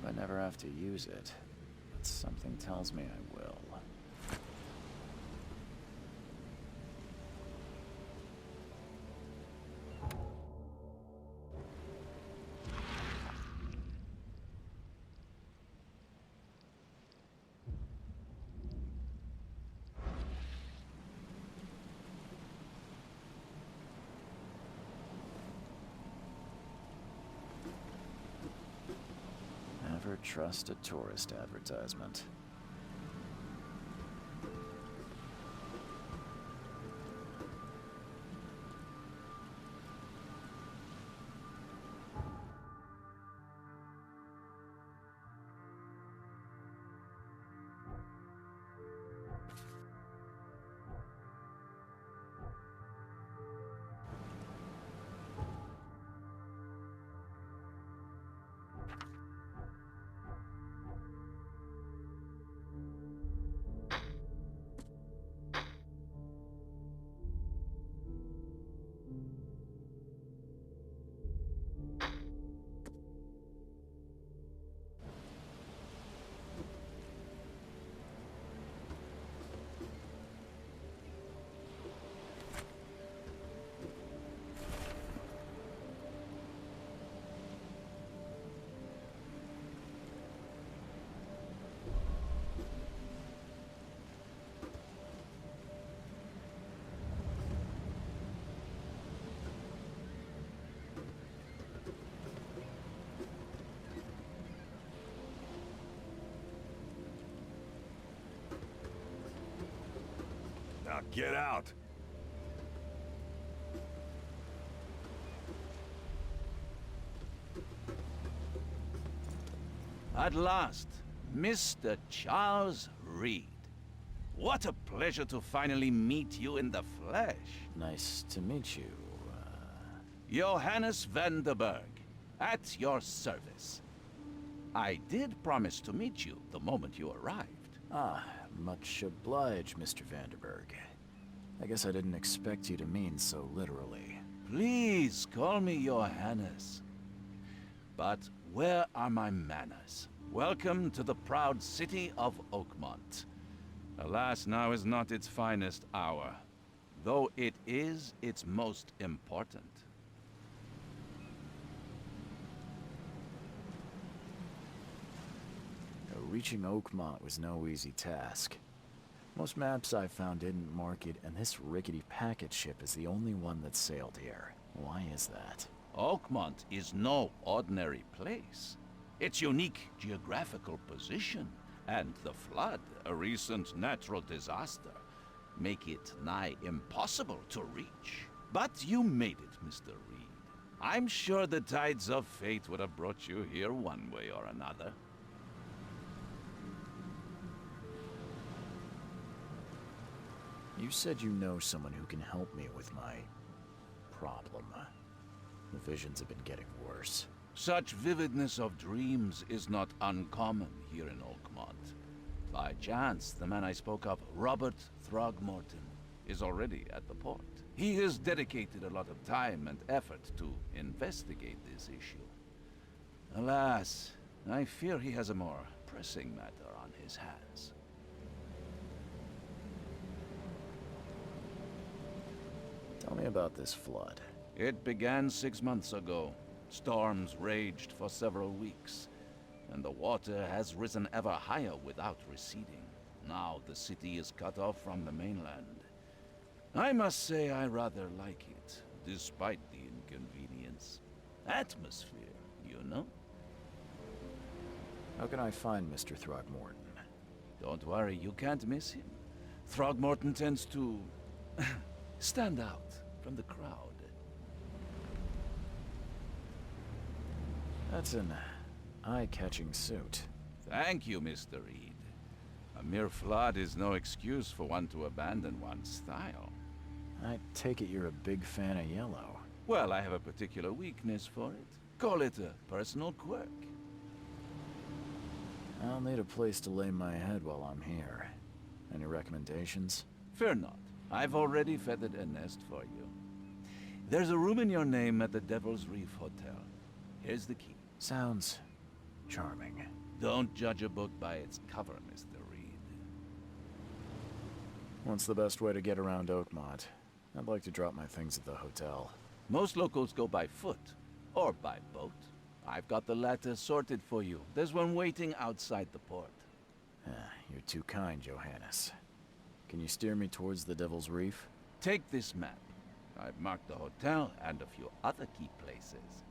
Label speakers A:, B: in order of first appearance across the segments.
A: I never have to use it, but something tells me I will. Never trust a tourist advertisement.
B: Now get out!
C: At last, Mr. Charles Reed. What a pleasure to finally meet you in the flesh.
A: Nice to meet you.
C: Johannes van der Berg, at your service. I did promise to meet you the moment you arrived.
A: Ah, much obliged, Mr. Vanderberg. I guess I didn't expect you to mean so literally.
C: Please call me Johannes. But where are my manners? Welcome to the proud city of Oakmont. Alas, now is not its finest hour, though it is its most important.
A: Reaching Oakmont was no easy task. Most maps I found didn't mark it, and this rickety packet ship is the only one that sailed here. Why is that?
C: Oakmont is no ordinary place. Its unique geographical position and the flood, a recent natural disaster, make it nigh impossible to reach. But you made it, Mr. Reed. I'm sure the tides of fate would have brought you here one way or another.
A: You said you know someone who can help me with my problem. The visions have been getting worse.
C: Such vividness of dreams is not uncommon here in Oakmont. By chance, the man I spoke of, Robert Throgmorton, is already at the port. He has dedicated a lot of time and effort to investigate this issue. Alas, I fear he has a more pressing matter on his hands.
A: Tell me about this flood.
C: It began 6 months ago. Storms raged for several weeks, and the water has risen ever higher without receding. Now the city is cut off from the mainland. I must say I rather like it, despite the inconvenience. Atmosphere, you know?
A: How can I find Mr. Throgmorton?
C: Don't worry, you can't miss him. Throgmorton tends to stand out from the crowd.
A: That's an eye-catching suit.
C: Thank you, Mr. Reed. A mere flood is no excuse for one to abandon one's style.
A: I take it you're a big fan of yellow.
C: Well, I have a particular weakness for it. Call it a personal quirk.
A: I'll need a place to lay my head while I'm here. Any recommendations?
C: Fear not. I've already feathered a nest for you. There's a room in your name at the Devil's Reef Hotel. Here's the key.
A: Sounds Charming.
C: Don't judge a book by its cover, Mr. Reed.
A: What's the best way to get around Oakmont? I'd like to drop my things at the hotel.
C: Most locals go by foot, or by boat. I've got the latter sorted for you. There's one waiting outside the port.
A: You're too kind, Johannes. Can you steer me towards the Devil's Reef?
C: Take this map. I've marked the hotel and a few other key places.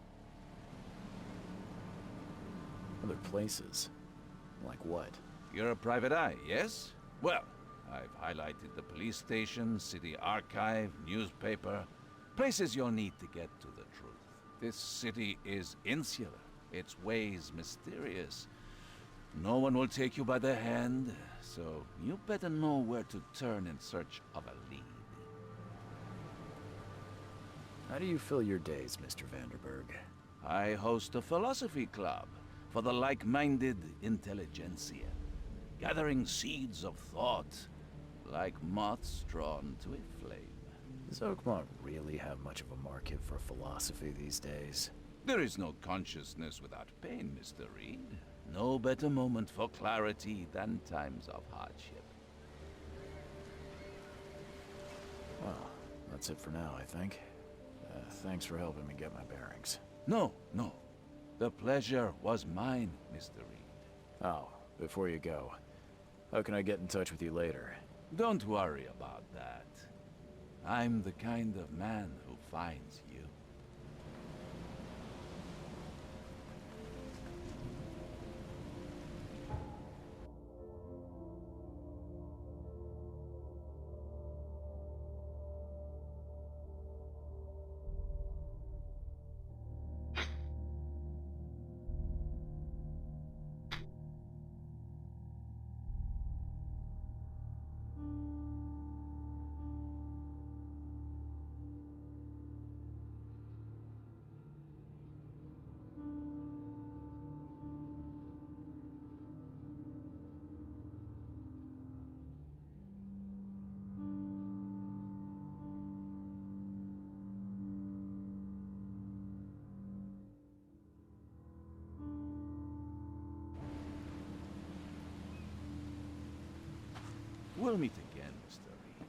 A: Other places? Like what?
C: You're a private eye, yes? Well, I've highlighted the police station, city archive, newspaper. Places you'll need to get to the truth. This city is insular, its ways mysterious. No one will take you by the hand, so you better know where to turn in search of a lead.
A: How do you fill your days, Mr. Vanderberg?
C: I host a philosophy club for the like-minded intelligentsia, gathering seeds of thought like moths drawn to a flame.
A: Does Oakmont really have much of a market for philosophy these days?
C: There is no consciousness without pain, Mr. Reed. No better moment for clarity than times of hardship.
A: Well, that's it for now, I think. Thanks for helping me get my bearings.
C: No. The pleasure was mine, Mr. Reed.
A: Oh, before you go, how can I get in touch with you later?
C: Don't worry about that. I'm the kind of man who finds you. We'll meet again, Mr. Reed.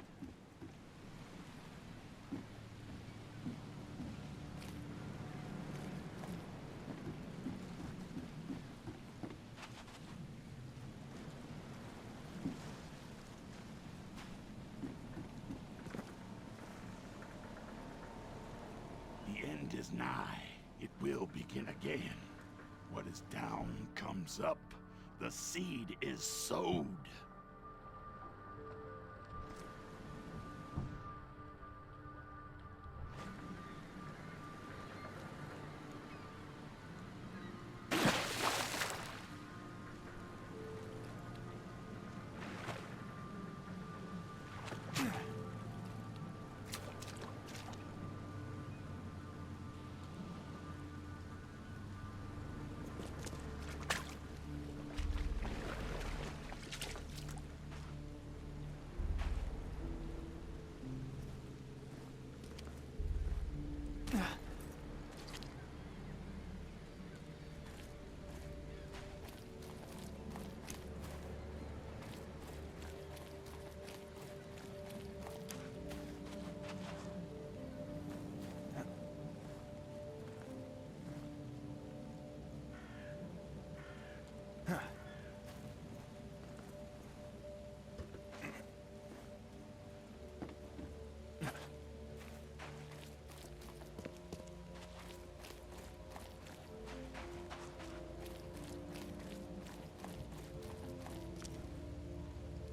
B: The end is nigh. It will begin again. What is down comes up. The seed is sowed.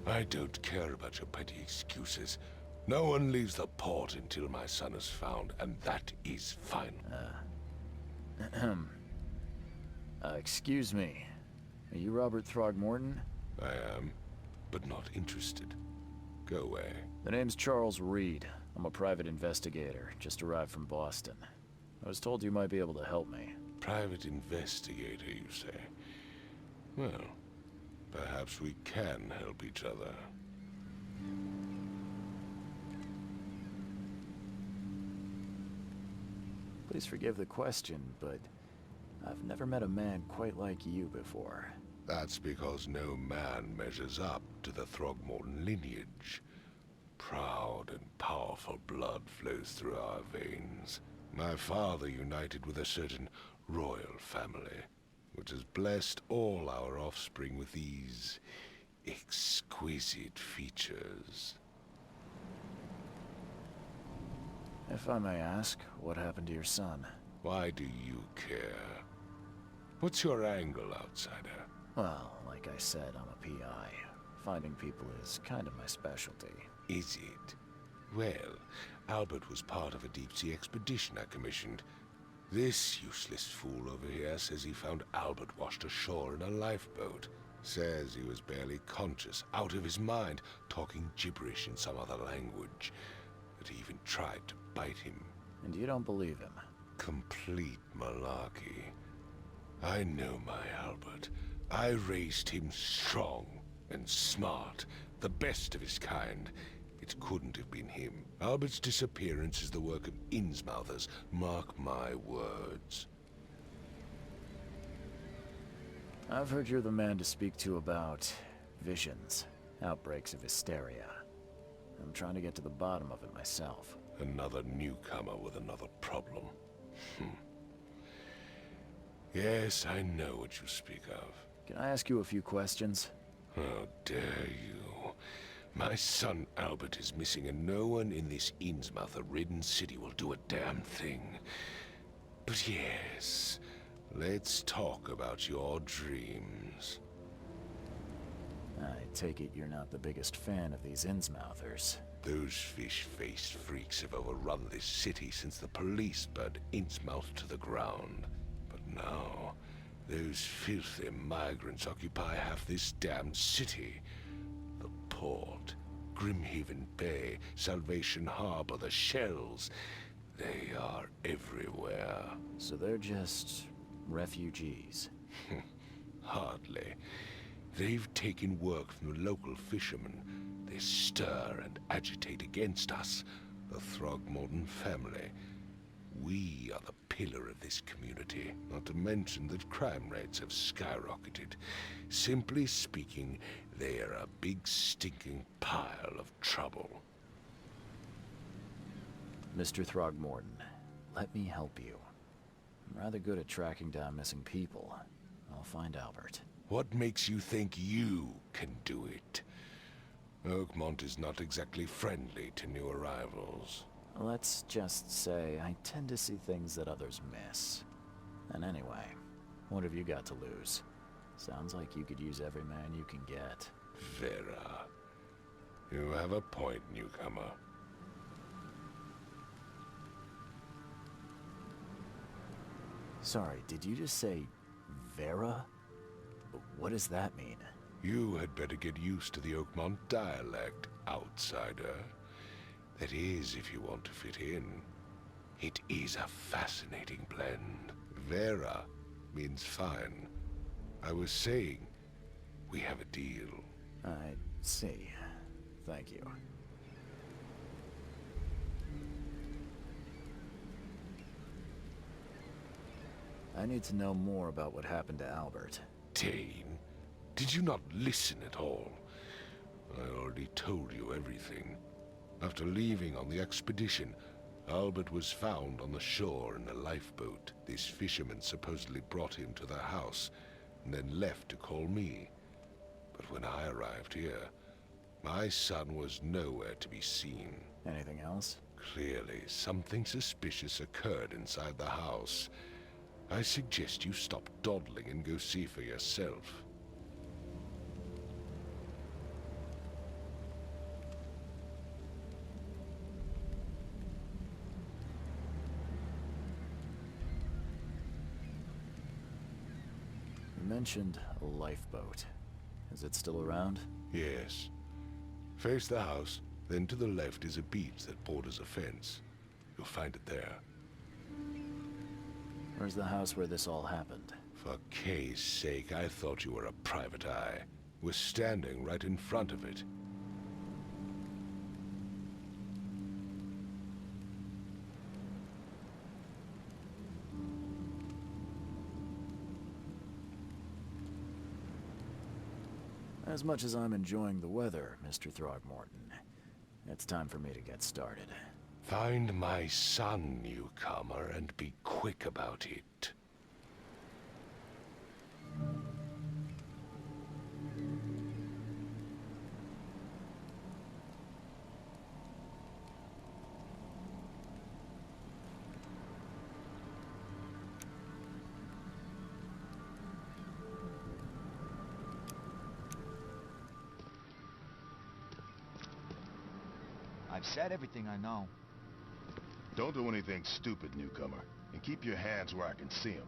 D: I don't care about your petty excuses. No one leaves the port until my son is found, and that is final.
A: Excuse me. Are you Robert Throgmorton?
D: I am, but not interested. Go away.
A: The name's Charles Reed. I'm a private investigator, just arrived from Boston. I was told you might be able to help me.
D: Private investigator, you say? Well, perhaps we can help each other.
A: Please forgive the question, but I've never met a man quite like you before.
D: That's because no man measures up to the Throgmorton lineage. Proud and powerful blood flows through our veins. My father united with a certain royal family, which has blessed all our offspring with these exquisite features.
A: If I may ask, what happened to your son?
D: Why do you care? What's your angle, outsider?
A: Well, like I said, I'm a PI. Finding people is kind of my specialty.
D: Is it? Well, Albert was part of a deep-sea expedition I commissioned. This useless fool over here says he found Albert washed ashore in a lifeboat. Says he was barely conscious, out of his mind, talking gibberish in some other language. That he even tried to bite him.
A: And you don't believe him?
D: Complete malarkey. I know my Albert. I raised him strong and smart, the best of his kind. It couldn't have been him. Albert's disappearance is the work of Innsmouthers, mark my words.
A: I've heard you're the man to speak to about visions, outbreaks of hysteria. I'm trying to get to the bottom of it myself.
D: Another newcomer with another problem. Yes, I know what you speak of.
A: Can I ask you a few questions?
D: How dare you? My son Albert is missing, and no one in this Innsmouther-ridden city will do a damn thing. But yes, let's talk about your dreams.
A: I take it you're not the biggest fan of these Innsmouthers.
D: Those fish-faced freaks have overrun this city since the police burned Innsmouth to the ground. But now, those filthy migrants occupy half this damned city. The port, Grimhaven Bay, Salvation Harbor, the shells. They are everywhere.
A: So they're just refugees.
D: Hardly. They've taken work from the local fishermen. They stir and agitate against us, the Throgmorton family. We are the pillar of this community, not to mention that crime rates have skyrocketed. Simply speaking, they are a big stinking pile of trouble.
A: Mr. Throgmorton, let me help you. I'm rather good at tracking down missing people. I'll find Albert.
D: What makes you think you can do it? Oakmont is not exactly friendly to new arrivals.
A: Let's just say I tend to see things that others miss. And anyway, what have you got to lose? Sounds like you could use every man you can get.
D: Vera. You have a point, newcomer.
A: Sorry, did you just say Vera? What does that mean?
D: You had better get used to the Oakmont dialect, outsider. That is, if you want to fit in. It is a fascinating blend. Vera means fine. I was saying, we have a deal.
A: I see. Thank you. I need to know more about what happened to Albert.
D: Dane, did you not listen at all? I already told you everything. After leaving on the expedition, Albert was found on the shore in a lifeboat. This fisherman supposedly brought him to the house, and then left to call me. But when I arrived here, my son was nowhere to be seen.
A: Anything else?
D: Clearly, something suspicious occurred inside the house. I suggest you stop dawdling and go see for yourself.
A: You mentioned a lifeboat. Is it still around?
D: Yes. Face the house, then to the left is a beach that borders a fence. You'll find it there.
A: Where's the house where this all happened?
D: For Kay's sake, I thought you were a private eye. We're standing right in front of it.
A: As much as I'm enjoying the weather, Mr. Throgmorton, it's time for me to get started.
D: Find my son, newcomer, and be quick about it.
E: I've said everything I know.
F: Don't do anything stupid, newcomer, and keep your hands where I can see them.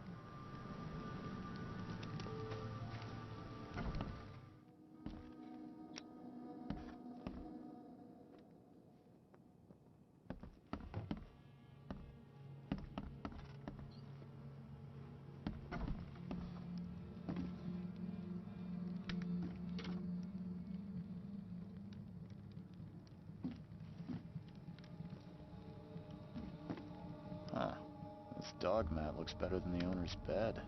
E: Huh. This dog mat looks better than the owner's bed.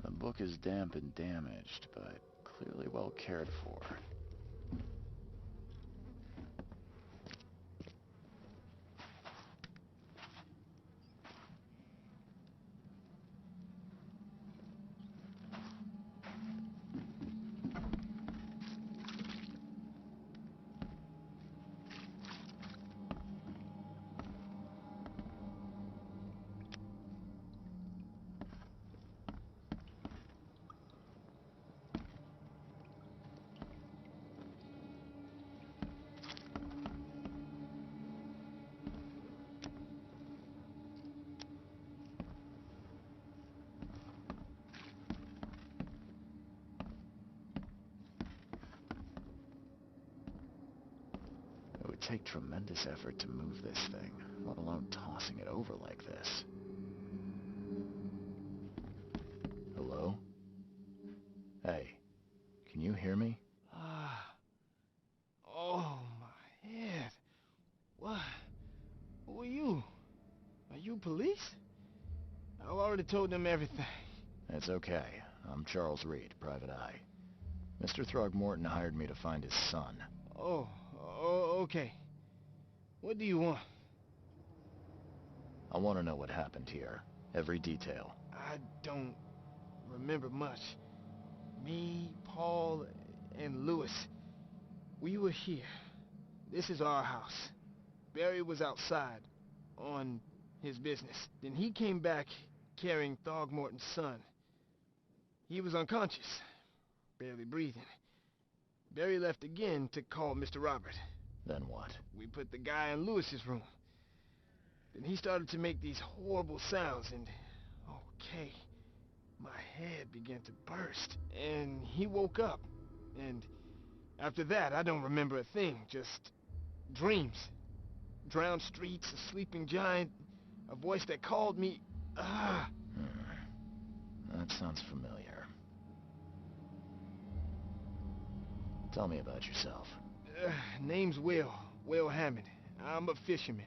E: The book is damp and damaged, but clearly well cared for. It would take tremendous effort to move this thing, let alone tossing it over like this. Hello? Hey, can you hear me?
G: Oh, my head. What? Who are you? Are you police? I've already told them everything.
A: It's okay. I'm Charles Reed, Private Eye. Mr. Throgmorton hired me to find his son.
G: Oh, okay. What do you want?
A: I want to know what happened here. Every detail.
G: I don't remember much. Me, Paul, and Lewis, we were here. This is our house. Barry was outside, on his business. Then he came back carrying Throgmorton's son. He was unconscious, barely breathing. Barry left again to call Mr. Robert.
A: Then what?
G: We put the guy in Lewis's room. Then he started to make these horrible sounds and... okay, my head began to burst. And he woke up. And after that, I don't remember a thing. Just dreams. Drowned streets, a sleeping giant, a voice that called me...
A: That sounds familiar. Tell me about yourself.
G: Name's Will Hammond. I'm a fisherman.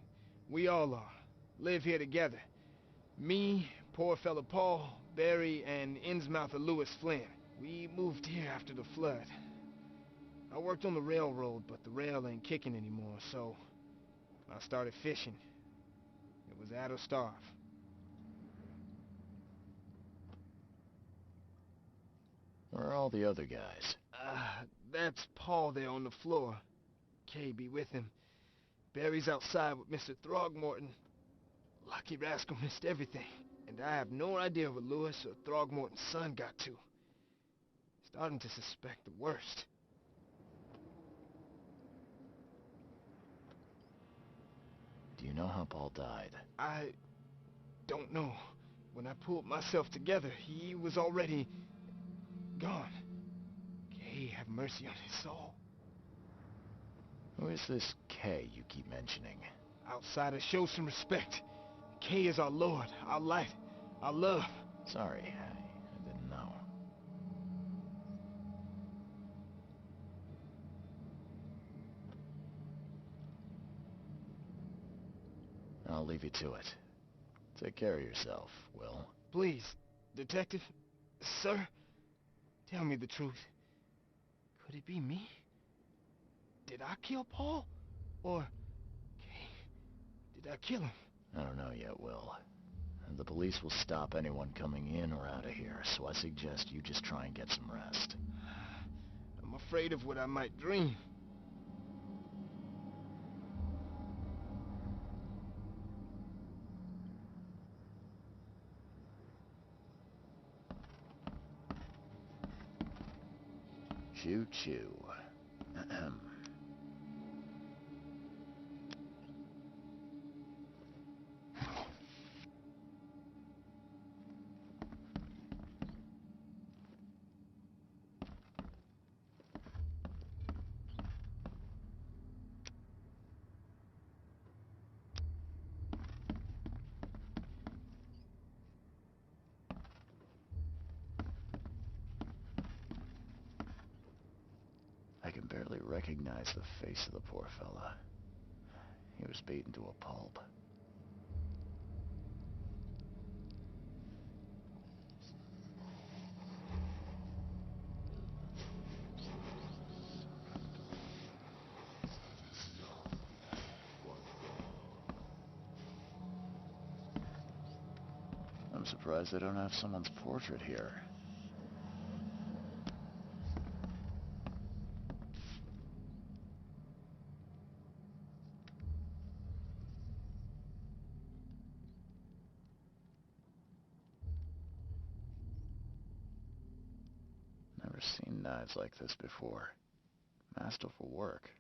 G: We all are. Live here together. Me, poor fella Paul, Barry, and Innsmouther Lewis Flynn. We moved here after the flood. I worked on the railroad, but the rail ain't kicking anymore, so I started fishing. It was at or starve.
A: Where are all the other guys?
G: That's Paul there on the floor. Kay be with him. Barry's outside with Mr. Throgmorton. Lucky rascal missed everything. And I have no idea what Lewis or Throgmorton's son got to. Starting to suspect the worst.
A: Do you know how Paul died?
G: I don't know. When I pulled myself together, he was already gone. Kay have mercy on his soul.
A: Who is this Kay you keep mentioning?
G: Outsiders show some respect. Kay is our lord, our light, I love.
A: Sorry, I didn't know. I'll leave you to it. Take care of yourself, Will.
G: Please, Detective, sir, tell me the truth. Could it be me? Did I kill Paul? Or did I kill him?
A: I don't know yet, Will. The police will stop anyone coming in or out of here, so I suggest you just try and get some rest.
G: I'm afraid of what I might dream.
A: Choo-choo. Ahem. I can barely recognize the face of the poor fella. He was beaten to a pulp. I'm surprised they don't have someone's portrait here. Never seen knives like this before. Masterful work.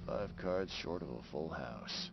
A: Five cards short of a full house.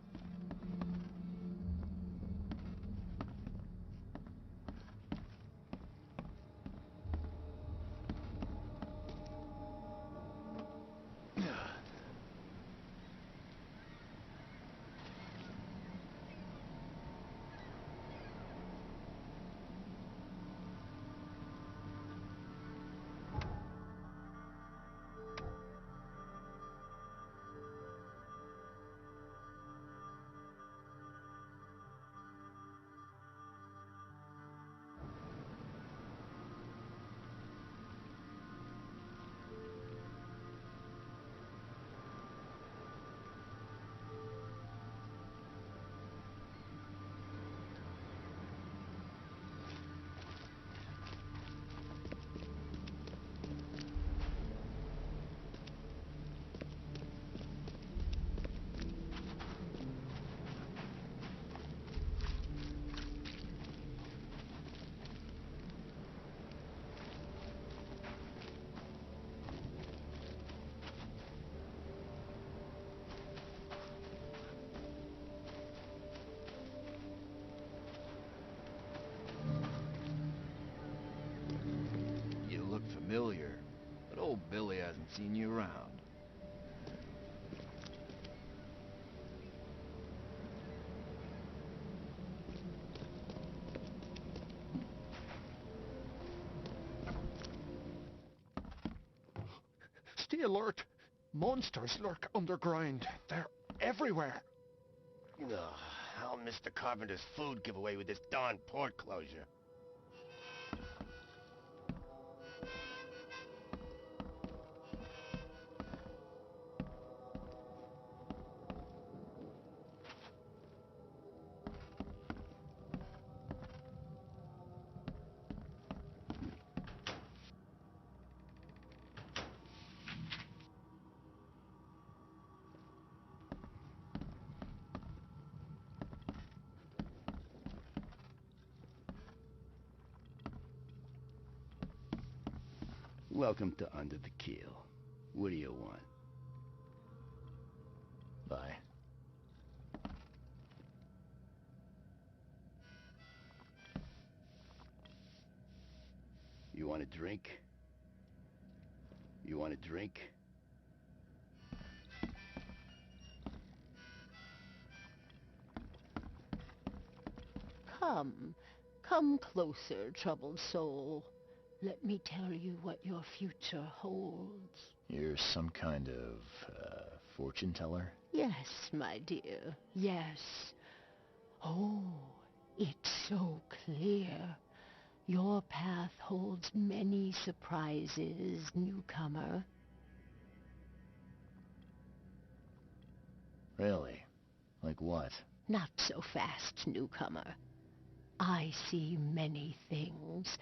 E: Seen you around.
H: Stay alert. Monsters lurk underground. They're everywhere.
G: Ugh, I'll miss the Carpenter's food giveaway with this darn port closure.
I: Welcome to Under the Keel. What do you want?
E: Bye.
I: You want a drink? You want a drink?
J: Come closer, troubled soul. Let me tell you what your future holds.
E: You're some kind of, fortune teller?
J: Yes, my dear, yes. Oh, it's so clear. Your path holds many surprises, newcomer.
E: Really? Like what?
J: Not so fast, newcomer. I see many things.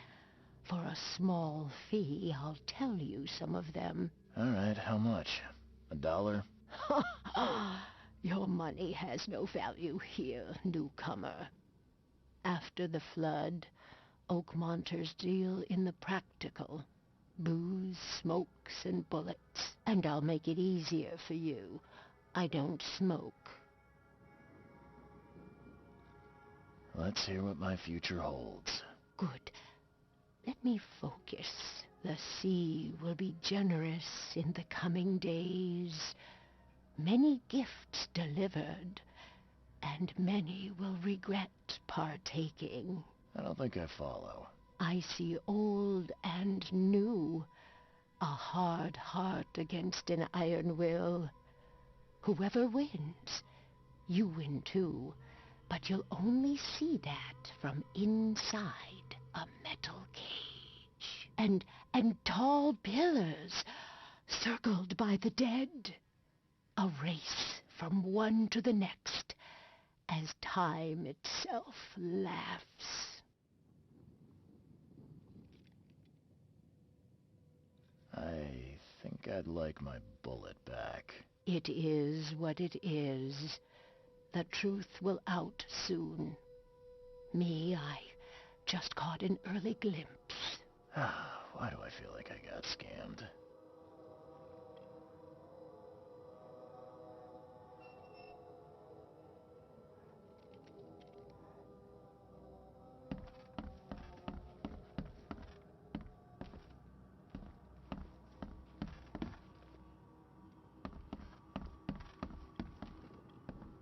J: For a small fee, I'll tell you some of them.
E: All right, how much? $1?
J: Your money has no value here, newcomer. After the flood, Oakmonters deal in the practical. Booze, smokes, and bullets. And I'll make it easier for you. I don't smoke.
E: Let's hear what my future holds.
J: Good. Let me focus. The sea will be generous in the coming days. Many gifts delivered, and many will regret partaking.
E: I don't think I follow.
J: I see old and new. A hard heart against an iron will. Whoever wins, you win too. But you'll only see that from inside a metal cage. And tall pillars, circled by the dead. A race from one to the next, as time itself laughs.
E: I think I'd like my bullet back.
J: It is what it is. The truth will out soon. Me, I just caught an early glimpse.
E: Why do I feel like I got scammed?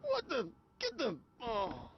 G: What the? Get the... Oh.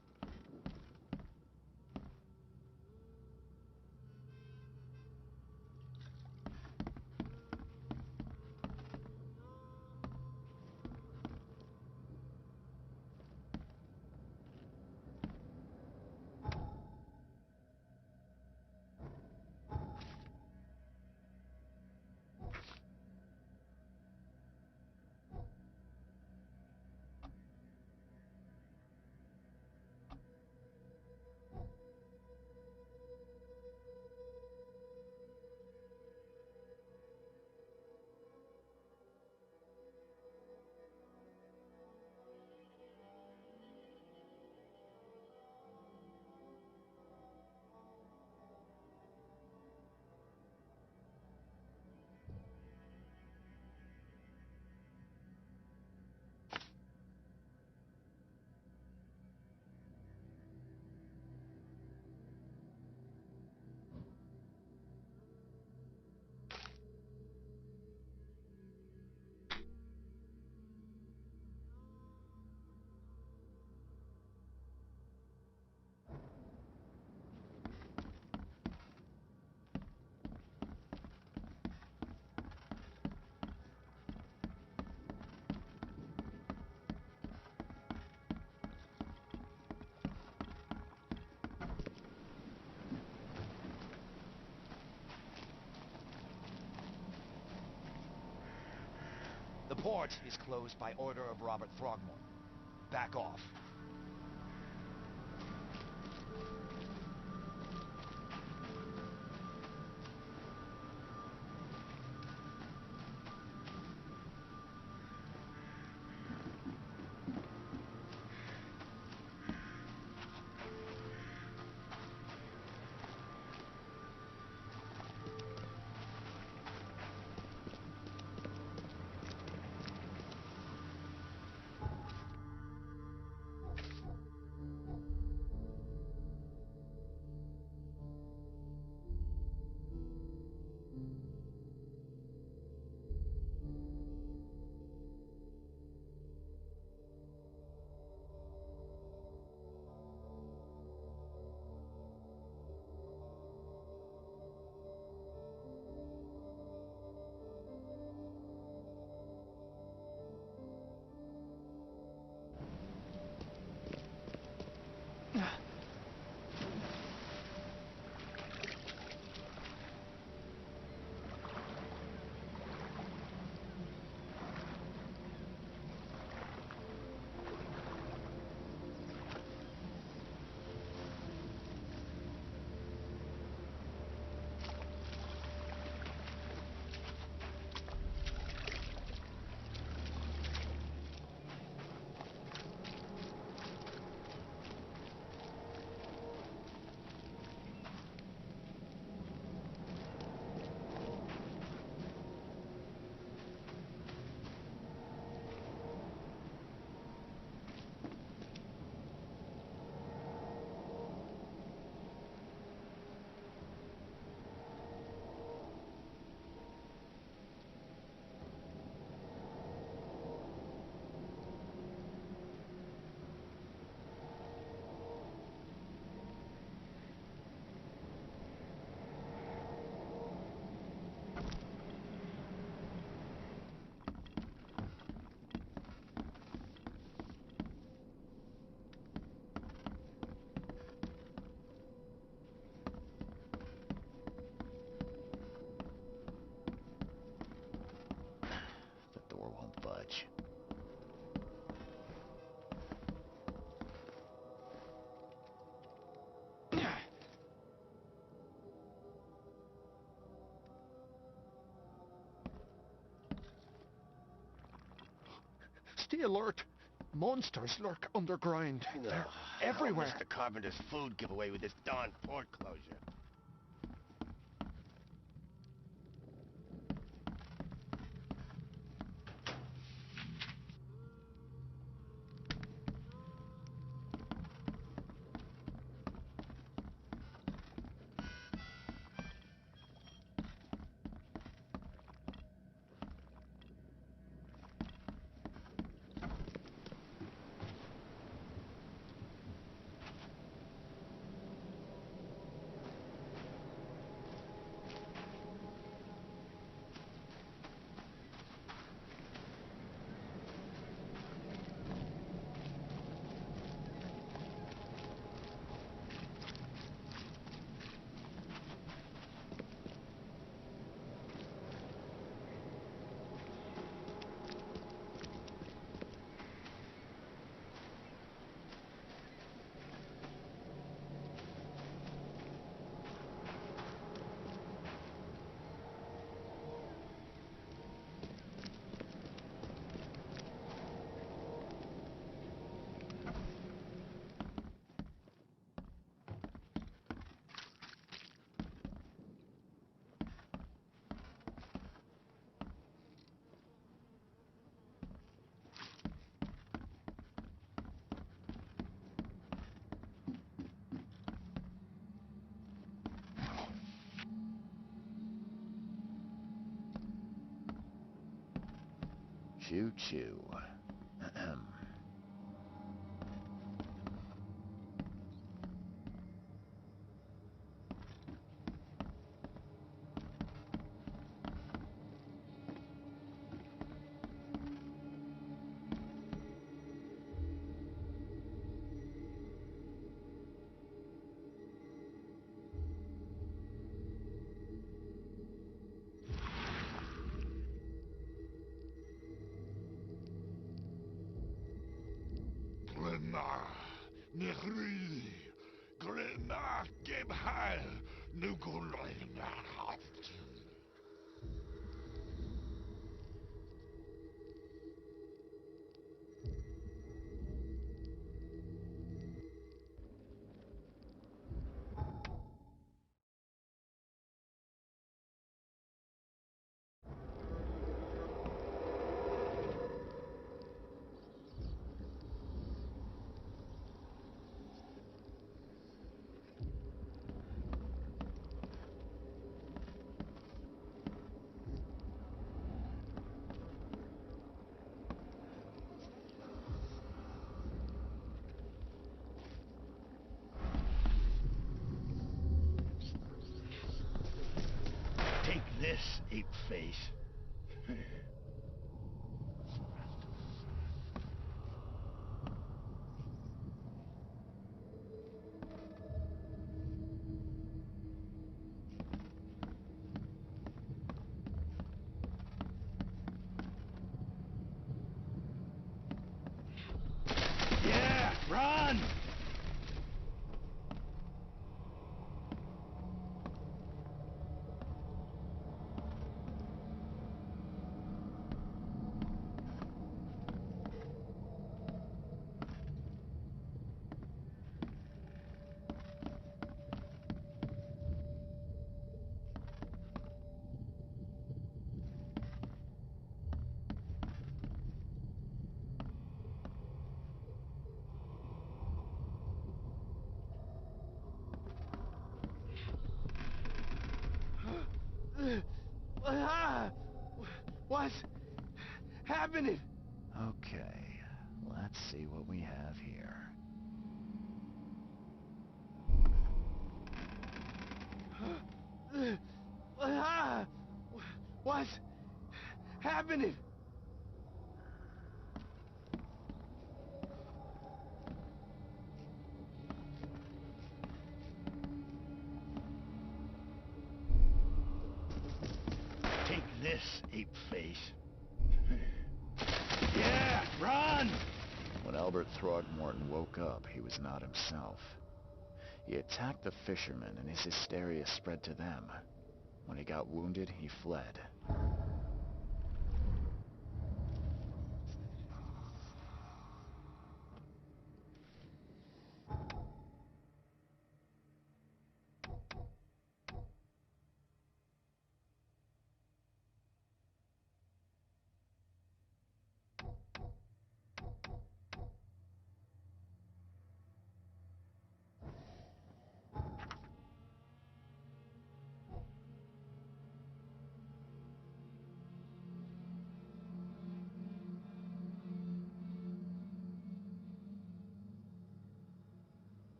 H: port is closed by order of Robert Throgmorton. Back off.
E: The door won't budge.
H: Stay alert. Monsters lurk underground. They're everywhere.
I: Mr. Carpenter's food giveaway with this darn port closure.
E: Choo-choo. Ahem.
D: Kri, Grena Gebhal, Nugulenat.
I: Take this, ape face. Yeah, run!
G: What's happening?
A: Okay, let's see what we have here.
G: What's happening?
I: Take this, ape face. Yeah, run!
A: When Albert Throgmorton woke up, he was not himself. He attacked the fishermen, and his hysteria spread to them. When he got wounded, he fled.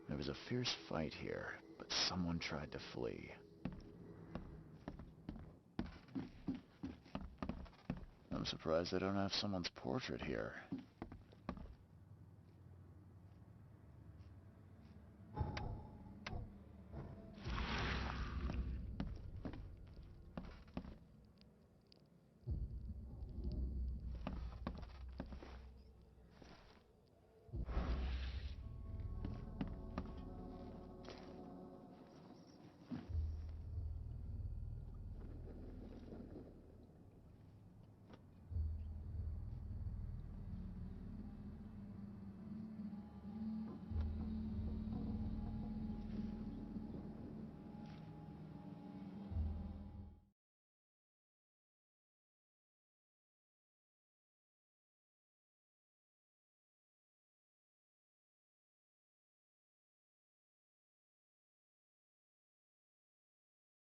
A: There was a fierce fight here, but someone tried to flee. I'm surprised they don't have someone's portrait here.